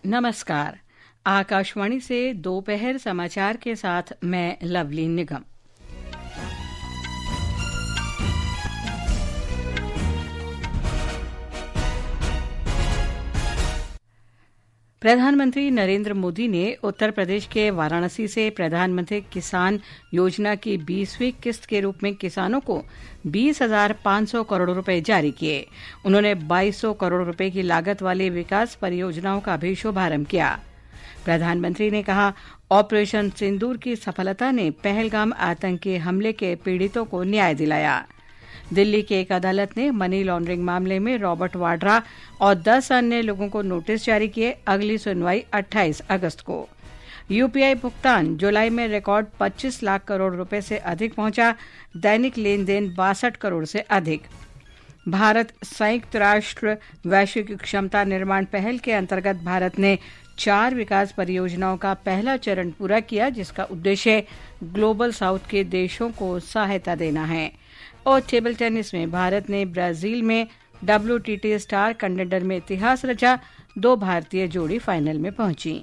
नमस्कार। आकाशवाणी से दोपहर समाचार के साथ मैं लवली निगम। प्रधानमंत्री नरेंद्र मोदी ने उत्तर प्रदेश के वाराणसी से प्रधानमंत्री किसान योजना की 20वीं किस्त के रूप में किसानों को 20,500 करोड़ रुपए जारी किए। उन्होंने 2,200 करोड़ रुपए की लागत वाली विकास परियोजनाओं का भी शुभारंभ किया। प्रधानमंत्री ने कहा, ऑपरेशन सिंदूर की सफलता ने पहलगाम आतंकी हमले के पीड़ितों को न्याय दिलाया। दिल्ली की एक अदालत ने मनी लॉन्ड्रिंग मामले में रॉबर्ट वाड्रा और 10 अन्य लोगों को नोटिस जारी किए। अगली सुनवाई 28 अगस्त को। यूपीआई भुगतान जुलाई में रिकॉर्ड 25 लाख करोड़ रुपए से अधिक पहुंचा। दैनिक लेन देन 62 करोड़ से अधिक। भारत संयुक्त राष्ट्र वैश्विक क्षमता निर्माण पहल के अंतर्गत भारत ने 4 विकास परियोजनाओं का पहला चरण पूरा किया, जिसका उद्देश्य ग्लोबल साउथ के देशों को सहायता देना है। और टेबल टेनिस में भारत ने ब्राजील में WTT स्टार कंटेंडर में इतिहास रचा। 2 भारतीय जोड़ी फाइनल में पहुंची।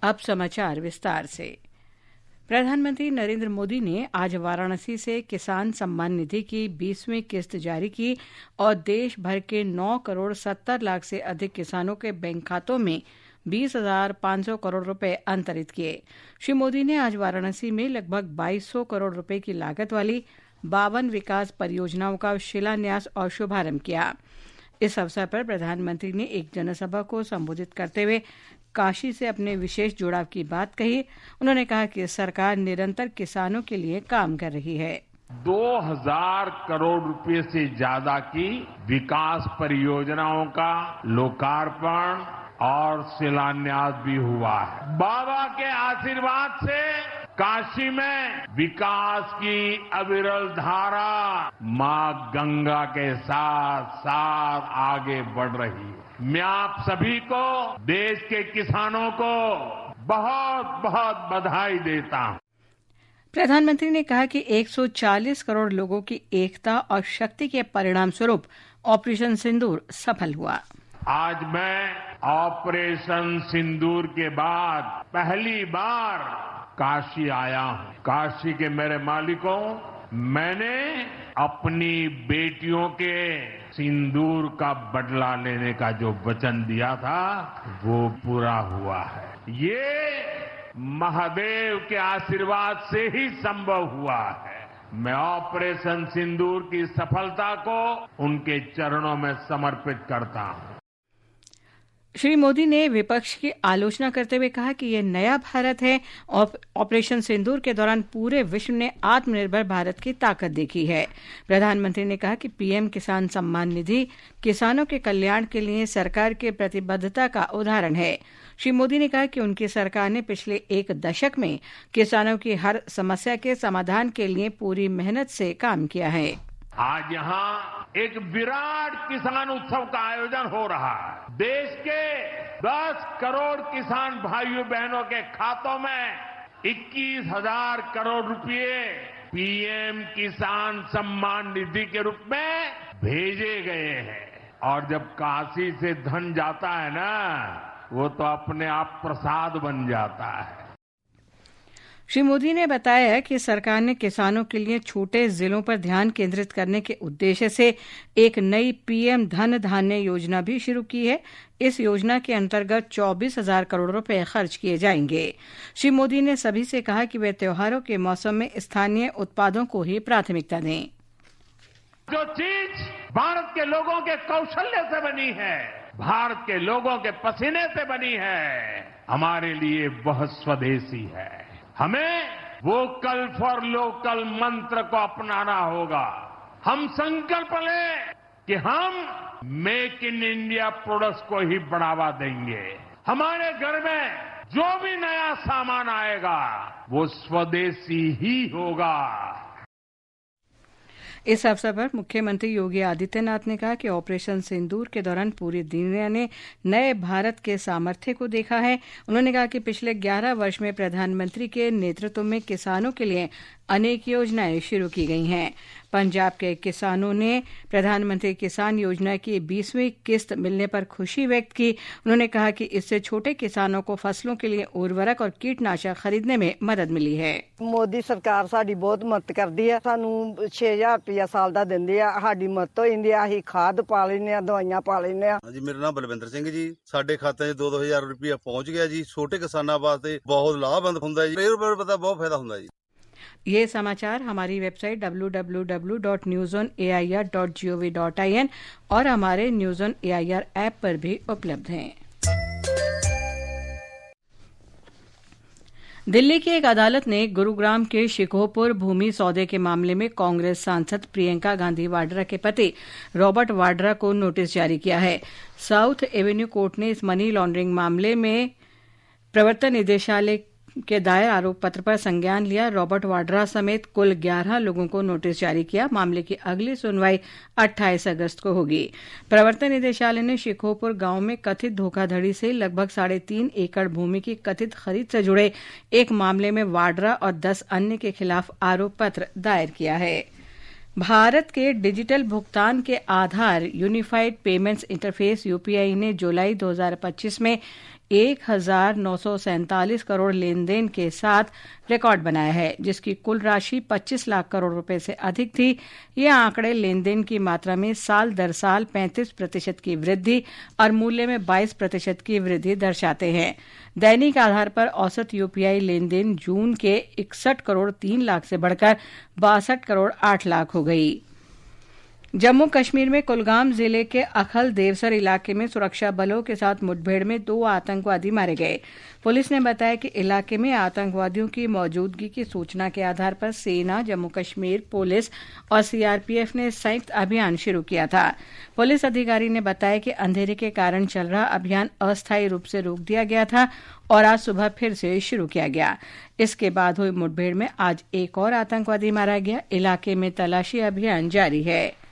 अब समाचार विस्तार से। प्रधानमंत्री नरेंद्र मोदी ने आज वाराणसी से किसान सम्मान निधि की 20वीं किस्त जारी की और देश भर के 9 करोड़ 70 लाख से अधिक किसानों के बैंक खातों में 20,500 करोड़ रुपए अंतरित किए। श्री मोदी ने आज वाराणसी में लगभग 2,200 करोड़ रुपए की लागत वाली 52 विकास परियोजनाओं का शिलान्यास और शुभारंभ किया। इस अवसर पर प्रधानमंत्री ने एक जनसभा को संबोधित करते हुए काशी से अपने विशेष जुड़ाव की बात कही। उन्होंने कहा कि सरकार निरंतर किसानों के लिए काम कर रही है। 2,000 करोड़ रुपए से ज्यादा की विकास परियोजनाओं का लोकार्पण और शिलान्यास भी हुआ है। बाबा के आशीर्वाद से काशी में विकास की अविरल धारा मां गंगा के साथ साथ आगे बढ़ रही है। मैं आप सभी को, देश के किसानों को बहुत बहुत बधाई देता हूं। प्रधानमंत्री ने कहा कि 140 करोड़ लोगों की एकता और शक्ति के परिणाम स्वरूप ऑपरेशन सिंदूर सफल हुआ। आज मैं ऑपरेशन सिंदूर के बाद पहली बार काशी आया हूं। काशी के मेरे मालिकों, मैंने अपनी बेटियों के सिंदूर का बदला लेने का जो वचन दिया था वो पूरा हुआ है। ये महादेव के आशीर्वाद से ही संभव हुआ है। मैं ऑपरेशन सिंदूर की सफलता को उनके चरणों में समर्पित करता हूं। श्री मोदी ने विपक्ष की आलोचना करते हुए कहा कि यह नया भारत है। ऑपरेशन सिंदूर के दौरान पूरे विश्व ने आत्मनिर्भर भारत की ताकत देखी है। प्रधानमंत्री ने कहा कि पीएम किसान सम्मान निधि किसानों के कल्याण के लिए सरकार की प्रतिबद्धता का उदाहरण है। श्री मोदी ने कहा कि उनकी सरकार ने पिछले 1 दशक में किसानों की हर समस्या के समाधान के लिए पूरी मेहनत से काम किया है। आज यहाँ एक विराट किसान उत्सव का आयोजन हो रहा है। देश के 10 करोड़ किसान भाइयों बहनों के खातों में 21,000 करोड़ रुपए पीएम किसान सम्मान निधि के रूप में भेजे गए हैं। और जब काशी से धन जाता है ना, वो तो अपने आप प्रसाद बन जाता है। श्री मोदी ने बताया कि सरकार ने किसानों के लिए छोटे जिलों पर ध्यान केंद्रित करने के उद्देश्य से एक नई पीएम धन धान्य योजना भी शुरू की है। इस योजना के अंतर्गत 24,000 करोड़ रुपए खर्च किए जाएंगे। श्री मोदी ने सभी से कहा कि वे त्योहारों के मौसम में स्थानीय उत्पादों को ही प्राथमिकता दें। जो चीज भारत के लोगों के कौशल्य से बनी है, भारत के लोगों के पसीने से बनी है, हमारे लिए वह स्वदेशी है। हमें वोकल फॉर लोकल मंत्र को अपनाना होगा। हम संकल्प लें कि हम मेक इन इंडिया प्रोडक्ट्स को ही बढ़ावा देंगे। हमारे घर में जो भी नया सामान आएगा वो स्वदेशी ही होगा। इस अवसर पर मुख्यमंत्री योगी आदित्यनाथ ने कहा कि ऑपरेशन सिंदूर के दौरान पूरी दुनिया ने नए भारत के सामर्थ्य को देखा है। उन्होंने कहा कि पिछले 11 वर्ष में प्रधानमंत्री के नेतृत्व में किसानों के लिए अनेक योजनाएं शुरू की गई हैं। पंजाब के किसानों ने प्रधानमंत्री किसान योजना की 20वीं किस्त मिलने पर खुशी व्यक्त की। उन्होंने कहा कि इससे छोटे किसानों को फसलों के लिए उर्वरक और कीटनाशक खरीदने में मदद मिली है। मोदी सरकार साडी बहुत मदद करती है। सानू 6000 रुपया साल दा दिंदी है। साडी मदद हो जांदी है। असीं खाद पा लैने आ, दवाइयां पा लैने आ। जी, मेरा नाम बलविंदर सिंह जी। साडे खाते 'ਚ 2-2000 रुपया पहुंच गया जी। छोटे किसानां वास्ते बहुत लाभबंद हुंदा जी। रेल पर पता बहुत फायदा हुंदा जी। ये समाचार हमारी वेबसाइट www.newsonair.gov.in और हमारे न्यूज़ ऑन एआईआर ऐप पर भी उपलब्ध हैं। दिल्ली की एक अदालत ने गुरुग्राम के शिकोहपुर भूमि सौदे के मामले में कांग्रेस सांसद प्रियंका गांधी वाड्रा के पति रॉबर्ट वाड्रा को नोटिस जारी किया है। साउथ एवेन्यू कोर्ट ने इस मनी लॉन्ड्रिंग मामले में प्रवर्तन निदेशालय के दायर आरोप पत्र पर संज्ञान लिया। रॉबर्ट वाड्रा समेत कुल 11 लोगों को नोटिस जारी किया। मामले की अगली सुनवाई 28 अगस्त को होगी। प्रवर्तन निदेशालय ने शिकोहपुर गांव में कथित धोखाधड़ी से लगभग 3.5 एकड़ भूमि की कथित खरीद से जुड़े एक मामले में वाड्रा और 10 अन्य के खिलाफ आरोप पत्र दायर किया है। भारत के डिजिटल भुगतान के आधार यूनिफाइड पेमेंट्स इंटरफेस यूपीआई ने जुलाई 2025 में 1947 करोड़ लेन देन के साथ रिकॉर्ड बनाया है, जिसकी कुल राशि 25 लाख करोड़ रुपए से अधिक थी। ये आंकड़े लेन देन की मात्रा में साल दर साल 35% की वृद्धि और मूल्य में 22% की वृद्धि दर्शाते हैं। दैनिक आधार पर औसत यूपीआई लेन देन जून के 61 करोड़ 3 लाख से बढ़कर 62 करोड़ 8 लाख हो गई। जम्मू कश्मीर में कुलगाम जिले के अखल देवसर इलाके में सुरक्षा बलों के साथ मुठभेड़ में 2 आतंकवादी मारे गए। पुलिस ने बताया कि इलाके में आतंकवादियों की मौजूदगी की सूचना के आधार पर सेना, जम्मू कश्मीर पुलिस और सीआरपीएफ ने संयुक्त अभियान शुरू किया था। पुलिस अधिकारी ने बताया कि अंधेरे के कारण चल रहा अभियान अस्थायी रूप से रोक दिया गया था और आज सुबह फिर से शुरू किया गया। इसके बाद हुई मुठभेड़ में आज एक और आतंकवादी मारा गया। इलाके में तलाशी अभियान जारी है।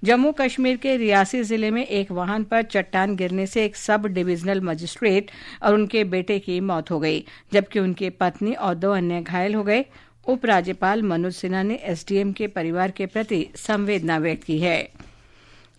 जम्मू कश्मीर के रियासी जिले में एक वाहन पर चट्टान गिरने से एक सब डिविजनल मजिस्ट्रेट और उनके बेटे की मौत हो गई, जबकि उनकी पत्नी और 2 अन्य घायल हो गए। उपराज्यपाल मनोज सिन्हा ने एसडीएम के परिवार के प्रति संवेदना व्यक्त की है।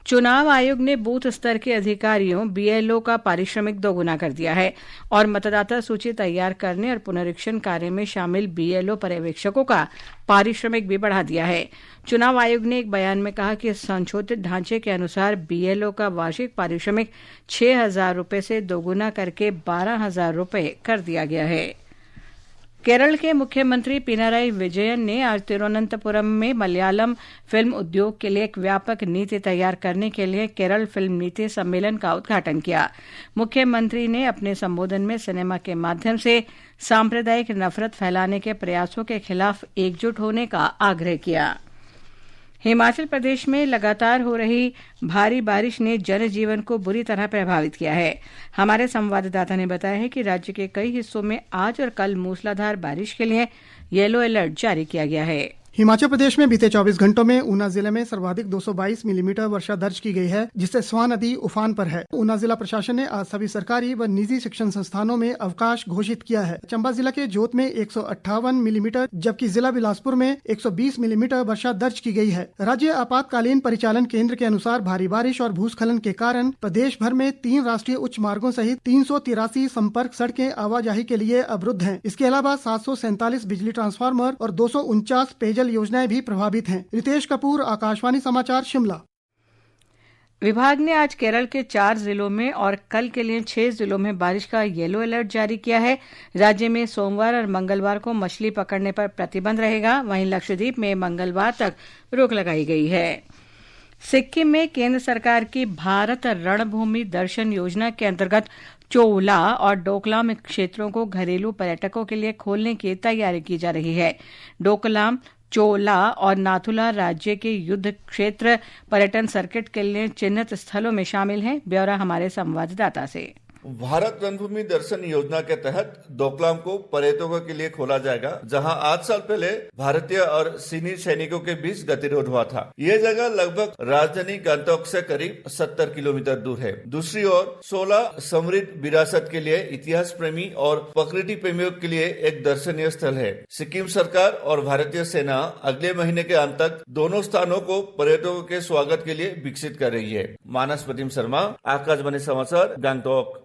चुनाव आयोग ने बूथ स्तर के अधिकारियों बीएलओ का पारिश्रमिक दोगुना कर दिया है और मतदाता सूची तैयार करने और पुनरीक्षण कार्य में शामिल बीएलओ पर्यवेक्षकों का पारिश्रमिक भी बढ़ा दिया है। चुनाव आयोग ने एक बयान में कहा कि संशोधित ढांचे के अनुसार बीएलओ का वार्षिक पारिश्रमिक 6,000 रुपये से दोगुना करके 12,000 रुपये कर दिया गया है। केरल के मुख्यमंत्री पिनाराई विजयन ने आज तिरुवनंतपुरम में मलयालम फिल्म उद्योग के लिए एक व्यापक नीति तैयार करने के लिए केरल फिल्म नीति सम्मेलन का उद्घाटन किया। मुख्यमंत्री ने अपने संबोधन में सिनेमा के माध्यम से सांप्रदायिक नफरत फैलाने के प्रयासों के खिलाफ एकजुट होने का आग्रह किया। हिमाचल प्रदेश में लगातार हो रही भारी बारिश ने जनजीवन को बुरी तरह प्रभावित किया है। हमारे संवाददाता ने बताया है कि राज्य के कई हिस्सों में आज और कल मूसलाधार बारिश के लिए येलो अलर्ट जारी किया गया है। हिमाचल प्रदेश में बीते 24 घंटों में ऊना जिले में सर्वाधिक 222 मिलीमीटर वर्षा दर्ज की गई है, जिससे स्वां नदी उफान पर है। ऊना जिला प्रशासन ने आज सभी सरकारी व निजी शिक्षण संस्थानों में अवकाश घोषित किया है। चंबा जिला के जोत में 158 मिलीमीटर जबकि जिला बिलासपुर में 120 मिलीमीटर वर्षा दर्ज की गई है। राज्य आपातकालीन परिचालन केंद्र के अनुसार भारी बारिश और भूस्खलन के कारण प्रदेश भर में 3 राष्ट्रीय उच्च मार्गों सहित 383 संपर्क सड़कें आवाजाही के लिए अवरुद्ध हैं। इसके अलावा 747 बिजली ट्रांसफार्मर और 249 पेयजल योजनाएं भी प्रभावित हैं। रितेश कपूर, आकाशवाणी समाचार, शिमला। विभाग ने आज केरल के 4 जिलों में और कल के लिए 6 जिलों में बारिश का येलो अलर्ट जारी किया है। राज्य में सोमवार और मंगलवार को मछली पकड़ने पर प्रतिबंध रहेगा। वहीं लक्षद्वीप में मंगलवार तक रोक लगाई गई है। सिक्किम में केंद्र सरकार की भारत रणभूमि दर्शन योजना के अंतर्गत चोला और डोकलाम क्षेत्रों को घरेलू पर्यटकों के लिए खोलने की तैयारी की जा रही है। डोकलाम, चोला और नाथुला राज्य के युद्ध क्षेत्र पर्यटन सर्किट के लिए चिन्हित स्थलों में शामिल हैं। ब्यौरा हमारे संवाददाता से। भारत रणभूमि दर्शन योजना के तहत डोकलाम को पर्यटकों के लिए खोला जाएगा, जहां 8 साल पहले भारतीय और चीनी सैनिकों के बीच गतिरोध हुआ था। ये जगह लगभग राजधानी गंगटोक से करीब 70 किलोमीटर दूर है। दूसरी ओर 16 समृद्ध विरासत के लिए, इतिहास प्रेमी और प्रकृति प्रेमियों के लिए एक दर्शनीय स्थल है। सिक्किम सरकार और भारतीय सेना अगले महीने के अंत तक दोनों स्थानों को पर्यटकों के स्वागत के लिए विकसित कर रही है। मानस प्रतिम शर्मा, आकाशवाणी समाचार, गंगटोक।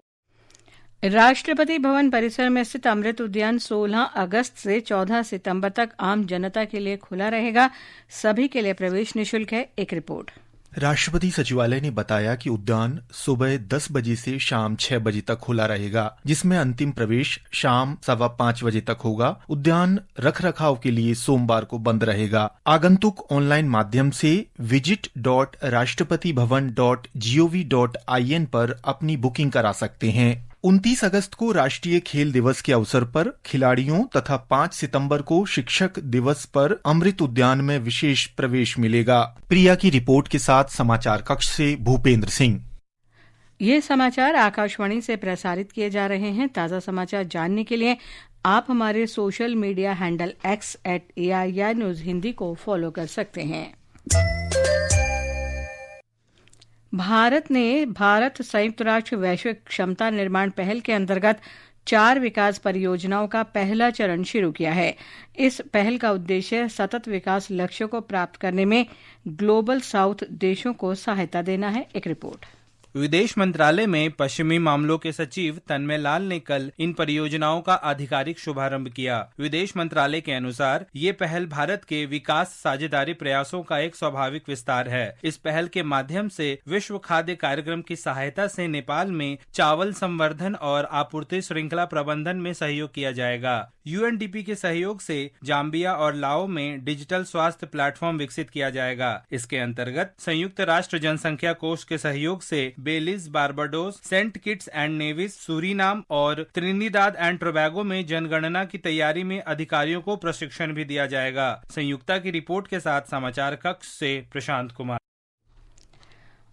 राष्ट्रपति भवन परिसर में स्थित अमृत उद्यान 16 अगस्त से 14 सितंबर तक आम जनता के लिए खुला रहेगा। सभी के लिए प्रवेश निःशुल्क है। एक रिपोर्ट। राष्ट्रपति सचिवालय ने बताया कि उद्यान सुबह 10 बजे से शाम 6 बजे तक खुला रहेगा, जिसमें अंतिम प्रवेश शाम 5:15 बजे तक होगा। उद्यान रखरखाव के लिए सोमवार को बंद रहेगा। आगंतुक ऑनलाइन माध्यम से visit.rashtrapatibhavan.gov.in पर अपनी बुकिंग करा सकते हैं। 29 अगस्त को राष्ट्रीय खेल दिवस के अवसर पर खिलाड़ियों तथा 5 सितंबर को शिक्षक दिवस पर अमृत उद्यान में विशेष प्रवेश मिलेगा। प्रिया की रिपोर्ट के साथ समाचार कक्ष से भूपेंद्र सिंह। ये समाचार आकाशवाणी से प्रसारित किए जा रहे हैं। ताज़ा समाचार जानने के लिए आप हमारे social media handle x@AIR news Hindi को फॉलो कर सकते हैं। भारत संयुक्त राष्ट्र वैश्विक क्षमता निर्माण पहल के अंतर्गत 4 विकास परियोजनाओं का पहला चरण शुरू किया है। इस पहल का उद्देश्य सतत विकास लक्ष्यों को प्राप्त करने में ग्लोबल साउथ देशों को सहायता देना है। एक रिपोर्ट। विदेश मंत्रालय में पश्चिमी मामलों के सचिव तन्मय लाल ने कल इन परियोजनाओं का आधिकारिक शुभारंभ किया। विदेश मंत्रालय के अनुसार ये पहल भारत के विकास साझेदारी प्रयासों का एक स्वाभाविक विस्तार है। इस पहल के माध्यम से विश्व खाद्य कार्यक्रम की सहायता से नेपाल में चावल संवर्धन और आपूर्ति श्रृंखला प्रबंधन में सहयोग किया जाएगा। UNDP के सहयोग से जाम्बिया और लाओ में डिजिटल स्वास्थ्य प्लेटफॉर्म विकसित किया जाएगा। इसके अंतर्गत संयुक्त राष्ट्र जनसंख्या कोष के सहयोग से Belize, Barbados, Saint Kitts and Nevis, Suriname और त्रिनिदाद एंड टोबैगो में जनगणना की तैयारी में अधिकारियों को प्रशिक्षण भी दिया जाएगा। संयुक्ता की रिपोर्ट के साथ समाचार कक्ष से प्रशांत कुमार।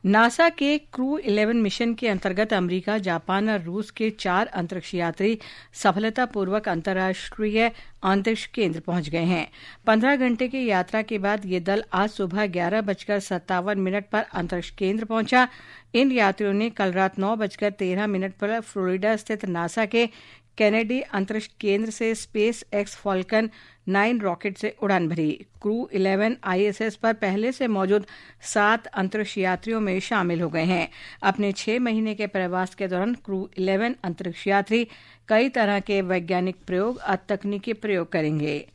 नासा के क्रू 11 मिशन के अंतर्गत अमेरिका, जापान और रूस के 4 अंतरिक्ष यात्री सफलतापूर्वक अंतर्राष्ट्रीय अंतरिक्ष केंद्र पहुंच गए हैं। 15 घंटे की यात्रा के बाद ये दल आज सुबह 11:57 पर अंतरिक्ष केंद्र पहुंचा। इन यात्रियों ने कल रात 9:13 पर फ्लोरिडा स्थित नासा के कैनेडी अंतरिक्ष केंद्र से स्पेस एक्स फॉल्कन 9 रॉकेट से उड़ान भरी। क्रू 11 ISS पर पहले से मौजूद 7 अंतरिक्ष यात्रियों में शामिल हो गए हैं। अपने 6 महीने के प्रवास के दौरान क्रू 11 अंतरिक्ष यात्री कई तरह के वैज्ञानिक प्रयोग और तकनीकी प्रयोग करेंगे।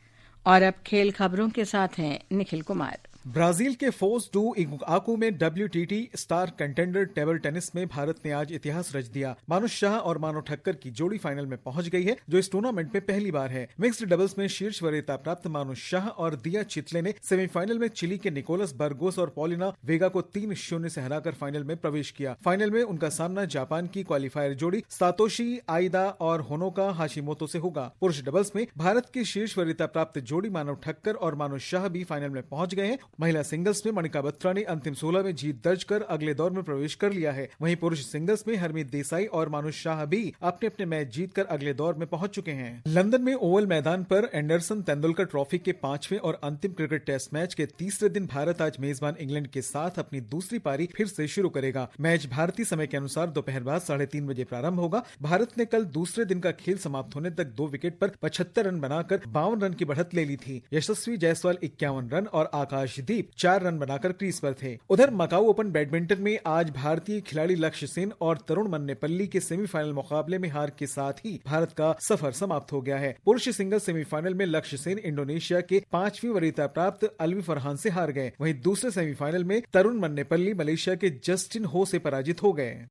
और अब खेल खबरों के साथ हैं निखिल कुमार। ब्राजील के फोज डू इगुआकू में WTT star contender table tennis में भारत ने आज इतिहास रच दिया। मानुष शाह और मानव ठक्कर की जोड़ी फाइनल में पहुंच गई है, जो इस टूर्नामेंट में पहली बार है। मिक्स्ड डबल्स में शीर्ष वरीयता प्राप्त मानुष शाह और दिया चितले ने सेमीफाइनल में चिली के निकोलस बर्गोस और पॉलिना वेगा को 3-0 से हराकर फाइनल में प्रवेश किया। फाइनल में उनका सामना जापान की क्वालिफायर जोड़ी सातोशी आइदा और होनोका हाशिमोतो से होगा। पुरुष डबल्स में भारत की शीर्ष वरीयता प्राप्त जोड़ी मानव ठक्कर और मानुष शाह भी फाइनल में पहुंच गए हैं। महिला सिंगल्स में मणिका बत्रा ने अंतिम 16 में जीत दर्ज कर अगले दौर में प्रवेश कर लिया है। वहीं पुरुष सिंगल्स में हरमीत देसाई और मानुष शाह भी अपने अपने मैच जीतकर अगले दौर में पहुंच चुके हैं। लंदन में ओवल मैदान पर एंडरसन तेंदुलकर ट्रॉफी के 5वें और अंतिम क्रिकेट टेस्ट मैच के तीसरे दिन भारत आज मेजबान इंग्लैंड के साथ अपनी दूसरी पारी फिर से शुरू करेगा। मैच भारतीय समय के अनुसार दोपहर बाद 3:30 बजे प्रारंभ होगा। भारत ने कल दूसरे दिन का खेल समाप्त होने तक 2 विकेट पर 75 रन बनाकर 52 रन की बढ़त ले ली थी। यशस्वी जायसवाल 51 रन और आकाशदीप 4 रन बनाकर क्रीज पर थे। उधर मकाऊ ओपन बैडमिंटन में आज भारतीय खिलाड़ी लक्ष्य सेन और तरुण मन्नेपल्ली के सेमीफाइनल मुकाबले में हार के साथ ही भारत का सफर समाप्त हो गया है। पुरुष सिंगल सेमीफाइनल में लक्ष्य सेन इंडोनेशिया के 5वीं वरीयता प्राप्त अलवी फरहान से हार गए। वहीं दूसरे सेमीफाइनल में तरुण मन्नेपल्ली मलेशिया के जस्टिन हो से पराजित हो गए।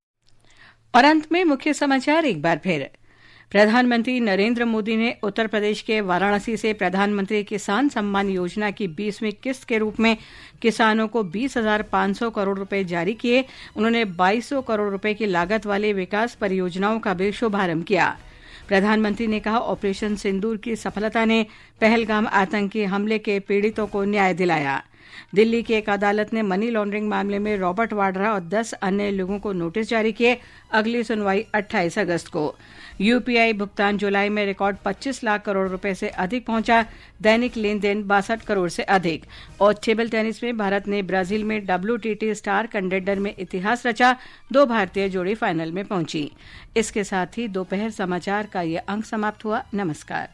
और अंत में मुख्य समाचार एक बार फिर। प्रधानमंत्री नरेंद्र मोदी ने उत्तर प्रदेश के वाराणसी से प्रधानमंत्री किसान सम्मान योजना की 20वीं किस्त के रूप में किसानों को 20,500 करोड़ रुपए जारी किए। उन्होंने 2200 करोड़ रुपए की लागत वाले विकास परियोजनाओं का भी शुभारंभ किया। प्रधानमंत्री ने कहा, ऑपरेशन सिंदूर की सफलता ने पहलगाम आतंकी हमले के पीड़ितों को न्याय दिलाया। दिल्ली की एक अदालत ने मनी लॉन्ड्रिंग मामले में रॉबर्ट वाड्रा और 10 अन्य लोगों को नोटिस जारी किए। अगली सुनवाई 28 अगस्त को। यूपीआई भुगतान जुलाई में रिकॉर्ड 25 लाख करोड़ रुपए से अधिक पहुंचा। दैनिक लेन देन 62 करोड़ से अधिक। और टेबल टेनिस में भारत ने ब्राजील में WTT स्टार कंटेंडर में इतिहास रचा। 2 भारतीय जोड़ी फाइनल में पहुंची। इसके साथ ही दोपहर समाचार का ये अंक समाप्त हुआ। नमस्कार।